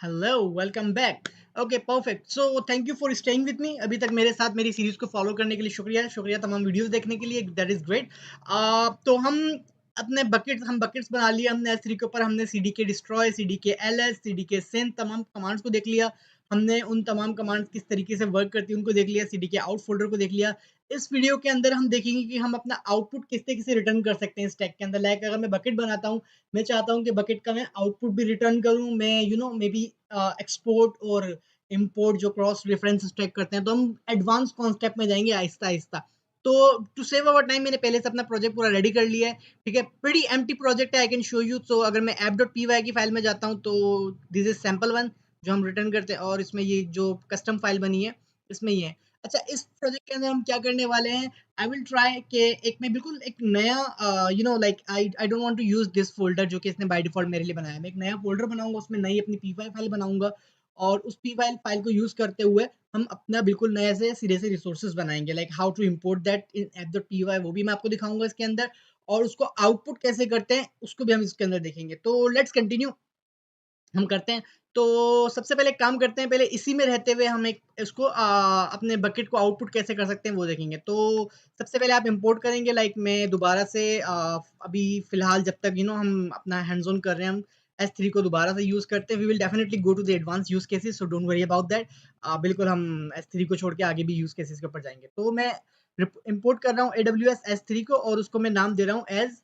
Hello, welcome back. Okay, perfect. So thank you for staying with me. अभी तक मेरे साथ मेरी सीरीज को फॉलो करने के लिए शुक्रिया। शुक्रिया तमाम वीडियोस देखने के लिए, दैट इज ग्रेट। तो हम बकेट्स बना लिए हमने S3 के ऊपर। हमने सीडी के डिस्ट्रॉय, सीडी के एलएस, सीडी के सिंथ तमाम कमांड्स को देख लिया। हमने उन तमाम कमांड्स किस तरीके से वर्क करती है उनको देख लिया। सीडी के आउट फोल्डर को देख लिया। इस वीडियो के अंदर हम देखेंगे कि हम अपना आउटपुट किस तरीके से रिटर्न कर सकते हैं स्टैक के अंदर। लाइक अगर मैं बकेट बनाता हूँ, मैं चाहता हूँ कि बकेट का मैं आउटपुट भी रिटर्न करूँ। मैं मे बी एक्सपोर्ट और इंपोर्ट जो क्रॉस रेफरेंस स्टैक करते हैं, तो हम एडवांस कॉन्सेप्ट में जाएंगे आहिस्ता आहिस्ता। तो टू सेव अवर टाइम मैंने पहले से अपना प्रोजेक्ट पूरा रेडी कर लिया है। ठीक है, प्रीटी एम्प्टी प्रोजेक्ट है, आई कैन शो यू। तो अगर मैं app.py की फाइल में जाता हूँ, तो दिस इज सैम्पल वन जो हम रिटर्न करते हैं, और इसमें ये जो कस्टम फाइल बनी है इसमें ये है। अच्छा, इस प्रोजेक्ट के अंदर हम क्या करने वाले हैं, आई विल ट्राई के एक मैं बिल्कुल एक नया like I don't want to use this folder जो कि इसने बाय डिफॉल्ट मेरे लिए बनाया है। मैं एक नया फोल्डर बनाऊंगा, उसमें नई अपनी py फाइल बनाऊंगा, और उस py फाइल को यूज करते हुए हम अपना बिल्कुल नए से सिरे से रिसोर्सेज बनाएंगे। Like how to import that in app.py, वो भी मैं आपको दिखाऊंगा इसके अंदर। और उसको आउटपुट कैसे करते हैं उसको भी हम इसके अंदर देखेंगे। तो लेट्स कंटिन्यू, हम करते हैं। तो सबसे पहले एक काम करते हैं, पहले इसी में रहते हुए हम एक इसको अपने बकेट को आउटपुट कैसे कर सकते हैं वो देखेंगे। तो सबसे पहले आप इंपोर्ट करेंगे। लाइक मैं दोबारा से अभी फिलहाल जब तक हम अपना हैंड्स ऑन कर रहे हैं, हम S3 को दोबारा से यूज करते हैं। We will definitely go to the advance use cases, so don't worry about that. बिल्कुल हम S3 को छोड़ के आगे भी यूज केसेस के ऊपर जाएंगे। तो मैं इंपोर्ट कर रहा हूँ AWS S3 को, और उसको मैं नाम दे रहा हूँ एज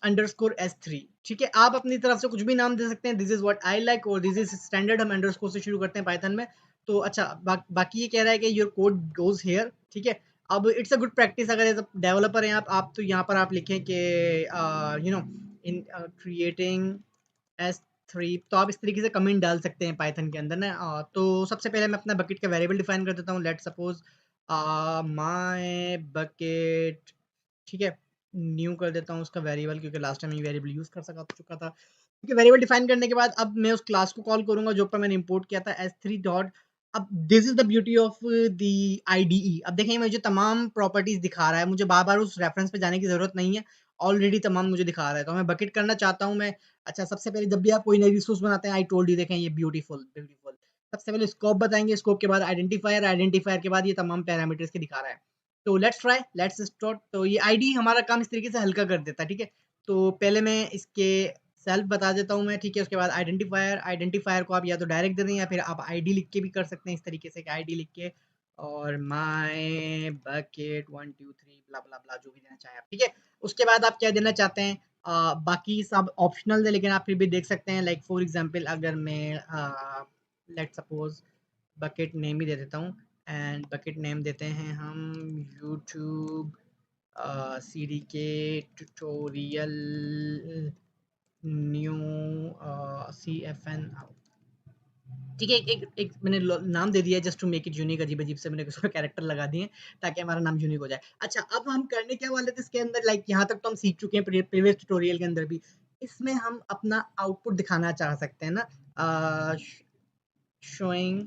_S3। ठीक है, आप अपनी तरफ से कुछ भी नाम दे सकते हैं। This is what I like, और दिस इज स्टैंडर्ड। हम अंडरस्कोर से शुरू करते हैं पाइथन में। तो अच्छा, बाकी ये कह रहा है कि योर कोड गोज हेयर। ठीक है, अब इट्स अ गुड प्रैक्टिस, अगर एज अ डेवलपर हैं आप तो यहाँ पर आप लिखें कि इन क्रिएटिंग S3, तो आप इस तरीके से कमेंट डाल सकते हैं पाइथन के अंदर ना। तो सबसे पहले मैं अपना बकेट का वेरिएबल डिफाइन कर देता हूँ। लेट सपोज माय बकेट, ठीक है, न्यू कर देता हूँ उसका वेरिएबल, क्योंकि लास्ट टाइम ये वेरिएबल यूज कर सका चुका था। क्योंकि वेरिएबल डिफाइन करने के बाद अब मैं उस क्लास को कॉल करूंगा जो पर मैंने इंपोर्ट किया था S3 डॉट। अब this is the beauty of the IDE। अब देखें, मुझे तमाम प्रॉपर्टीज दिखा रहा है, मुझे बार बार उस रेफरेंस पे जाने की जरूरत नहीं है, ऑलरेडी तमाम मुझे दिखा रहा है। तो मैं बकेट करना चाहता हूँ मैं। अच्छा, सबसे पहले जब भी आप कोई नई रिसोर्स बनाते हैं, आई टोल्ड यू, देखें ये ब्यूटीफुल ब्यूटीफुल। सबसे पहले स्कोप बताएंगे, स्कोप के बाद आइडेंटिफायर, आइडेंटिफायर के बाद ये तमाम पैरामीटर्स के दिखा रहा है। तो लेट्स ट्राई, लेट्स स्टार्ट। तो ये आईडी हमारा काम इस तरीके से हल्का कर देता है। ठीक है, तो पहले मैं इसके सेल्फ बता देता हूँ मैं। ठीक है, उसके बाद आइडेंटिफायर, आइडेंटिफायर को आप या तो डायरेक्ट दे दें या फिर आप आईडी लिख के भी कर सकते हैं इस तरीके से कि आईडी लिख के और माय बकेट 1 2 3 ब्ला ब्ला ब्ला, जो भी देना चाहें आप। ठीक है, उसके बाद आप क्या देना चाहते हैं, बाकी सब ऑप्शनल है, लेकिन आप फिर भी देख सकते हैं। लाइक फॉर एग्जांपल अगर मैं लेट सपोज बकेट नेम ही दे देता हूँ, एंड बकेट नेम देते हैं हम यूट्यूब सीडी के ट्यूटोरियल न्यू CFN। ठीक है, एक मैंने नाम दे दिया just to make it unique. अजीब अजीब से मैंने उसको कैरेक्टर लगा दिए ताकि हमारा नाम यूनिक हो जाए। अच्छा, अब हम करने क्या वाले थे इसके अंदर, लाइक यहाँ तक तो हम सीख चुके हैं प्रीवियस ट्यूटोरियल के अंदर भी। इसमें हम अपना आउटपुट दिखाना चाह सकते हैं ना, showing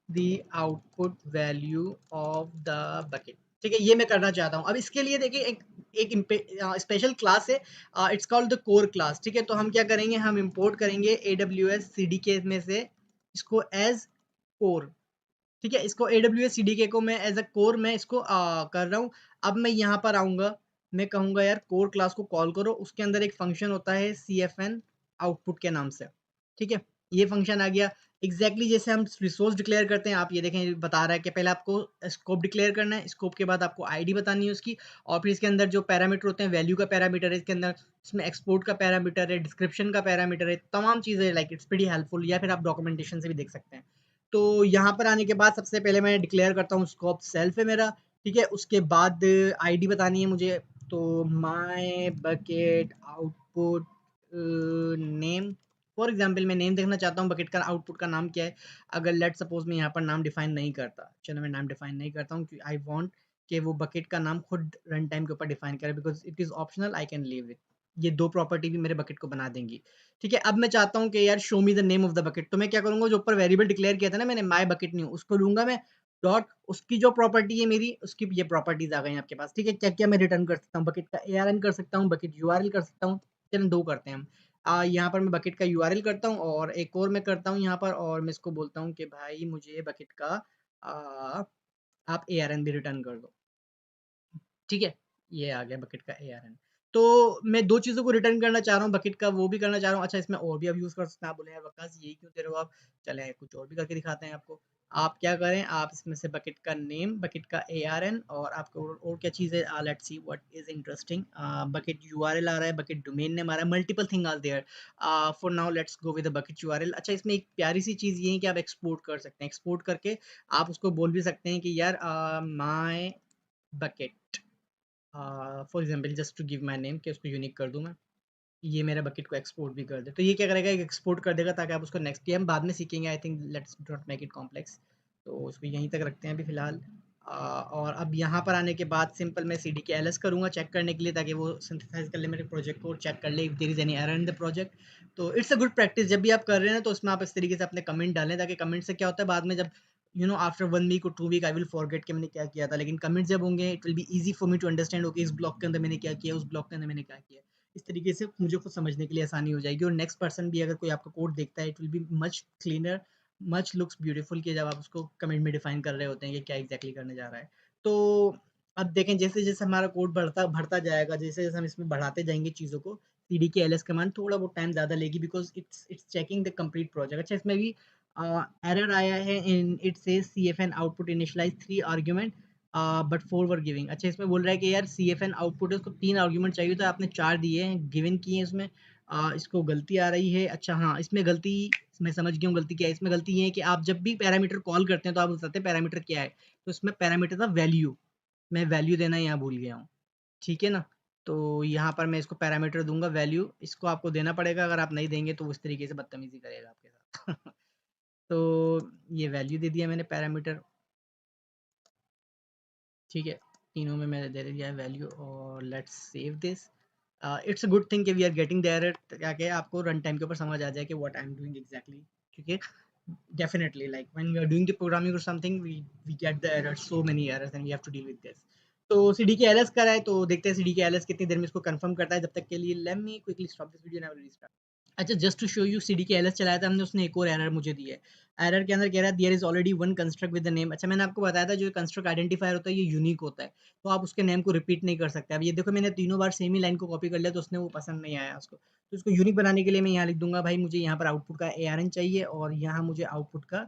the output value of the bucket. ठीक है, ये मैं करना चाहता हूँ। अब इसके लिए देखिए एक एक स्पेशल क्लास है, it's called the core class. ठीक है, तो हम क्या करेंगे, हम इंपोर्ट करेंगे AWS CDK में से इसको एज कोर। ठीक है, इसको AWS CDK को मैं एज अ कोर मैं इसको कर रहा हूँ। अब मैं यहाँ पर आऊँगा, मैं कहूँगा यार कोर क्लास को कॉल करो। उसके अंदर एक फंक्शन होता है CFN आउटपुट के नाम से। ठीक है, ये फंक्शन आ गया एग्जैक्टली जैसे हम रिसोर्स डिक्लेयर करते हैं। आप ये देखें, बता रहा है कि पहले आपको स्कोप डिक्लेयर करना है, स्कोप के बाद आपको आईडी बतानी है उसकी, और फिर इसके अंदर जो पैरामीटर होते हैं, वैल्यू का पैरामीटर है इसके अंदर, इसमें एक्सपोर्ट का पैरामीटर है, डिस्क्रिप्शन का पैरामीटर है, तमाम चीज़ें। लाइक इट्स प्रीटी हेल्पफुल, या फिर आप डॉक्यूमेंटेशन से भी देख सकते हैं। तो यहाँ पर आने के बाद सबसे पहले मैं डिक्लेयर करता हूँ स्कोप सेल्फ है मेरा। ठीक है, उसके बाद आईडी बतानी है मुझे। तो my bucket output name, for example मैं नेम देखना चाहता हूँ बकेट का आउटपुट का नाम क्या है। अगर लेट सपोज मैं यहाँ पर नाम डिफाइन नहीं करता, चलो मैं नाम डिफाइन नहीं करता हूँ क्योंकि आई वांट कि वो बकेट का नाम खुद रन टाइम के ऊपर डिफाइन करे, because it is optional, I can leave it. ये दो प्रॉपर्टी भी मेरे बकेट को बना देंगी। ठीक है, अब मैं चाहता हूँ कि यार show me the name of the bucket. तो मैं क्या करूंगा, जो ऊपर वेरिएबल डिक्लेयर किया था ना मैंने, माय बकेट न्यू, उसको लूंगा मैं डॉट, उसकी जो प्रॉपर्टी है मेरी, उसकी ये प्रॉपर्टीज आ गई आपके पास। ठीक है, क्या क्या मैं रिटर्न कर सकता हूँ, बकेट का ARN कर सकता हूँ, बकेट URL कर सकता हूँ। चलो दो करते हैं हम। यहाँ पर मैं बकेट का यूआरएल करता हूँ और एक और मैं करता हूँ यहाँ पर, और मैं इसको बोलता हूँ कि भाई मुझे बकेट का आप एआरएन भी रिटर्न कर दो। ठीक है, ये आ गया बकेट का एआरएन। तो मैं 2 चीज़ों को रिटर्न करना चाह रहा हूँ, बकेट का वो भी करना चाह रहा हूँ। अच्छा, इसमें और भी आप यूज़ कर सकते हैं। आप बोले यार वकास यही क्यों दे रहे हो आप? चलें कुछ और भी करके दिखाते हैं आपको। आप क्या करें, आप इसमें से बकेट का नेम, बकेट का एआरएन और आपको और क्या चीज़ है, let's see what is interesting. Bucket URL आ रहा है, बकेट डोमेन नेम आ रहा है, multiple thing are there. For now let's go with the bucket URL. अच्छा, इसमें एक प्यारी सी चीज़ ये है कि आप एक्सपोर्ट कर सकते हैं। एक्सपोर्ट करके आप उसको बोल भी सकते हैं कि यार my bucket, for example just to give my name, कि उसको यूनिक कर दूँ मैं। ये मेरे बकेट को एक्सपोर्ट भी कर दे। तो ये क्या करेगा, एक्सपोर्ट कर देगा ताकि आप उसको नेक्स्ट डे हम बाद में सीखेंगे। I think let's not make it complex. तो उसको यहीं तक रखते हैं अभी फ़िलहाल। और अब यहाँ पर आने के बाद सिंपल मैं सीडी के एलएस करूँगा चेक करने के लिए, ताकि वो सिंथेसाइज़ कर ले मेरे प्रोजेक्ट को और चेक कर ले if there is any error in the project. तो इट्स अ गुड प्रैक्टिस, जब भी आप कर रहे हैं तो उसमें आप इस तरीके से अपने कमेंट डालें, ताकि कमेंट से क्या होता है बाद में जब आफ्टर 1 वीक और 2 वीक आई विल फॉरगेट कि मैंने क्या किया था, लेकिन कमेंट जब होंगे it will be easy for me to understand, okay इस ब्लॉक के अंदर मैंने क्या किया, उस ब्लॉक के अंदर मैंने क्या किया। इस तरीके से मुझे खुद समझने के लिए आसानी हो जाएगी, और नेक्स्ट पर्सन भी अगर कोई आपका कोड देखता है it will be much cleaner, much looks beautiful, कि जब आप उसको कमेंट में डिफाइन कर रहे होते हैं कि क्या एग्जैक्टली करने जा रहा है। तो अब देखें, जैसे जैसे हमारा कोड बढ़ता बढ़ता जाएगा, जैसे जैसे हम इसमें बढ़ाते जाएंगे चीज़ों को, सीडी के एलएस कमांड थोड़ा बहुत टाइम ज़्यादा लेगी, because it's checking the complete project. अच्छा, इसमें भी एरर आया है, in it says CFN output initialize 3 argument but 4 were giving. अच्छा, इसमें बोल रहा है कि यार सीएफएन आउटपुट है, उसको 3 आर्गुमेंट चाहिए, तो आपने 4 दिए हैं, गिवन किए हैं इसमें। इसको गलती आ रही है। अच्छा हाँ, इसमें गलती, मैं समझ गया हूँ गलती क्या है। इसमें गलती ये है कि आप जब भी पैरामीटर कॉल करते हैं तो आप बताते हैं पैरामीटर क्या है, तो इसमें पैरामीटर था वैल्यू, मैं वैल्यू देना यहाँ भूल गया हूँ। ठीक है ना? तो यहाँ पर मैं इसको पैरामीटर दूंगा वैल्यू, इसको आपको देना पड़ेगा, अगर आप नहीं देंगे तो वो इस तरीके से बदतमीजी करेगा आपके साथ। तो ये वैल्यू दे दिया मैंने पैरामीटर। ठीक है, तीनों में मैंने दे दिया है वैल्यू, और let's save this. It's a good thing कि we are getting the error, क्या क्या आपको रन टाइम के ऊपर समझ आ जाए कि what I am doing exactly. क्योंकि definitely, like when we are doing the programming or something, we get the errors, so many errors, and we have to deal with this. तो C D के L S करा है, तो देखते हैं C D के L S कितनी देर में इसको कंफर्म करता है। जब तक के लिए let me quickly stop this video and restart. अच्छा, just to show you CD के एलएस चलाया था हमने, उसने एक और एरर मुझे दी है। एरर के अंदर कह रहा है there is already one construct with the name. अच्छा, मैंने आपको बताया था जो कंस्ट्रक्ट आइडेंटिफायर होता है ये यूनिक होता है, तो आप उसके नेम को रिपीट नहीं कर सकते। अब ये देखो, मैंने तीनों बार सेम ही लाइन को कॉपी कर लिया, तो उसने वो पसंद नहीं आया उसको। तो इसको यूनिक बनाने के लिए मैं यहाँ लिख दूंगा भाई मुझे यहाँ पर आउटपुट का ARN चाहिए, और यहाँ मुझे आउटपुट का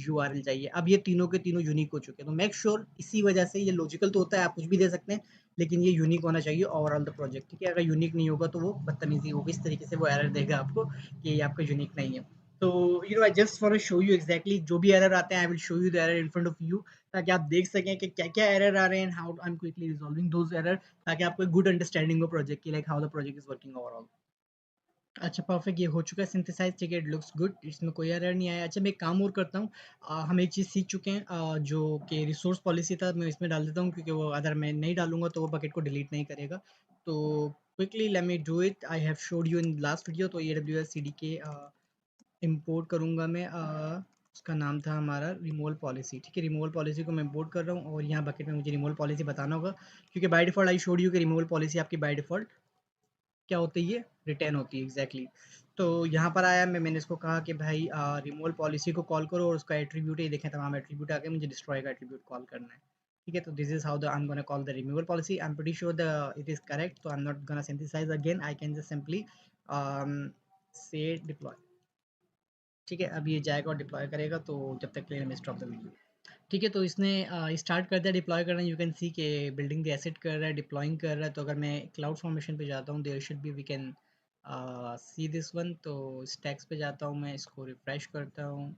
URL चाहिए। अब ये तीनों के तीनों यूनिक हो चुके हैं, तो मेक श्योर इसी वजह से ये लॉजिकल तो होता है, आप कुछ भी दे सकते हैं, लेकिन ये यूनिक होना चाहिए ओवरऑल द प्रोजेक्ट। ठीक है, अगर यूनिक नहीं होगा तो वो बदतमीजी होगी, इस तरीके से वो एरर देगा आपको कि ये आपका यूनिक नहीं है। तो I just want to show you exactly जो भी एरर आते हैं, I will show you the error in front of you, ताकि आप देख सकें कि क्या क्या एरर आ रहे हैं, how I am quickly resolving those error, ताकि आपको एक गुड अंडरस्टैंडिंग हो प्रोजेक्ट की, like how the project is working overall. अच्छा, परफेक्ट, ये हो चुका है सिंथेसाइज। ठीक है, इट लुक्स गुड, इसमें कोई एरर नहीं आया। अच्छा, मैं एक काम और करता हूँ, हम एक चीज़ सीख चुके हैं, जो कि रिसोर्स पॉलिसी था, मैं इसमें डाल देता हूँ, क्योंकि वो अगर मैं नहीं डालूंगा तो वो बकेट को डिलीट नहीं करेगा। तो quickly let me do it, I have showed you in last video. तो AWS CD के इंपोर्ट करूँगा मैं, उसका नाम था हमारा रिमूवल पॉलिसी। ठीक है, रिमूवल पॉलिसी को मैं इंपोर्ट कर रहा हूँ, और यहाँ बकेट में मुझे रिमूवल पॉलिसी बताना होगा, क्योंकि by default I showed you कि रिमूवल पॉलिसी आपकी बाय डिफ़ॉल्ट क्या होती है, ये रिटर्न होती है एग्जैक्टली। तो यहाँ पर आया मैंने इसको कहा कि भाई रिमूवल पॉलिसी को कॉल करो, और उसका एट्रीब्यूट ये देखें तमाम एट्रीब्यूट आ गए, मुझे डिस्ट्रॉय का एट्रीब्यूट कॉल करना है। ठीक है, तो this is how the I am gonna call the removal policy. I am pretty sure the it is correct, तो I am not gonna synthesize again, I can just simply say deploy. ठीक है, अब ये जाएगा और deploy करेगा, तो जब तक के लिए मैं स्टॉप द वीडियो। ठीक है, तो इसने स्टार्ट कर दिया डिप्लॉय करना। यू कैन सी के बिल्डिंग द एसेट कर रहा है, डिप्लॉइंग कर रहा है। तो अगर मैं क्लाउड फॉर्मेशन पे जाता हूँ, there should be we can see this one. तो स्टैक्स पे जाता हूँ, मैं इसको रिफ्रेश करता हूँ।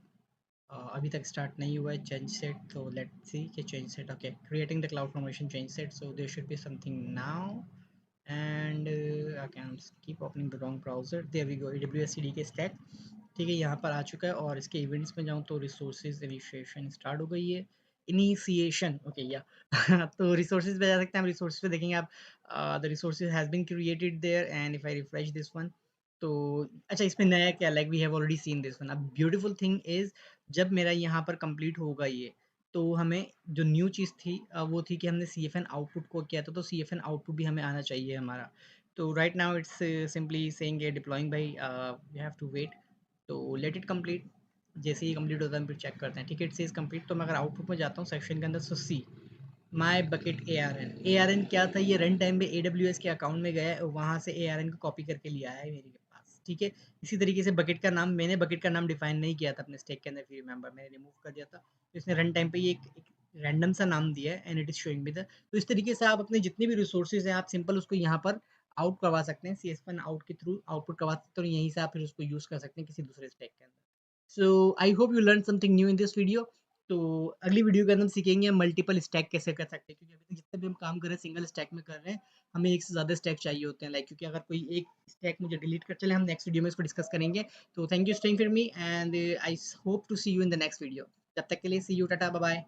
अभी तक स्टार्ट नहीं हुआ है चेंज सेट, तो लेट्स सी कि change set, okay, creating the cloud formation change set, so there should be something now. And I can keep opening the wrong browser, there we go, AWS CD के stack. ठीक है, यहाँ पर आ चुका है, और इसके इवेंट्स में जाऊँ तो रिसोर्सेज इनिशिएशन स्टार्ट हो गई है, इनिशिएशन, ओके या। तो रिसोर्सेज पे जा सकते हैं हम, रिसोर्सेज पे देखेंगे आप, the resources has been created there, and if I refresh this one, तो अच्छा, इसमें नया क्या, like we have already seen this one. अब ब्यूटीफुल थिंग इज, जब मेरा यहाँ पर कंप्लीट होगा ये, तो हमें जो न्यू चीज़ थी वो थी कि हमने CFN आउटपुट को किया था, तो CFN आउटपुट भी हमें आना चाहिए हमारा। तो right now it's simply saying a deploying by you have to wait, तो लेट इट कंप्लीट। जैसे ही कंप्लीट होता है हम फिर चेक करते हैं। ठीक है, इट सेज कंप्लीट। तो मैं अगर आउटपुट में जाता हूँ सेक्शन के अंदर, so see my bucket A R N क्या था, ये रन टाइम में AWS के अकाउंट में गया है, वहाँ से ARN को कॉपी करके लिया है मेरे के पास। ठीक है, इसी तरीके से बकेट का नाम, मैंने बकेट का नाम डिफाइन नहीं किया था अपने स्टैक के अंदर, फिर रिमेंबर मैंने रिमूव कर दिया था, तो इसने रन टाइम पे ये एक रैंडम सा नाम दिया है and it is showing me the. तो इस तरीके से आप अपने जितने भी रिसोर्सेज हैं आप सिंपल उसको यहाँ पर आउट करवा सकते हैं, CS1 आउट के थ्रू आउटपुट करवा सकते हैं, और यहीं से आप फिर उसको यूज कर सकते हैं किसी दूसरे स्टैक के अंदर। So I hope you learn something new in this video. तो अगली वीडियो के अंदर हम सीखेंगे मल्टीपल स्टैक कैसे कर सकते हैं, क्योंकि अभी तक जितने भी हम काम कर रहे हैं सिंगल स्टैक में कर रहे हैं, हमें एक से ज़्यादा स्टैक चाहिए होते हैं, लाइक क्योंकि अगर कोई एक स्टैक मुझे डिलीट कर चले, हम नेक्स्ट वीडियो में इसको डिस्कस करेंगे। तो thank you staying for me and I hope to see you in the next video. तब तक के लिए सी यू, टाटा, बाय बाय।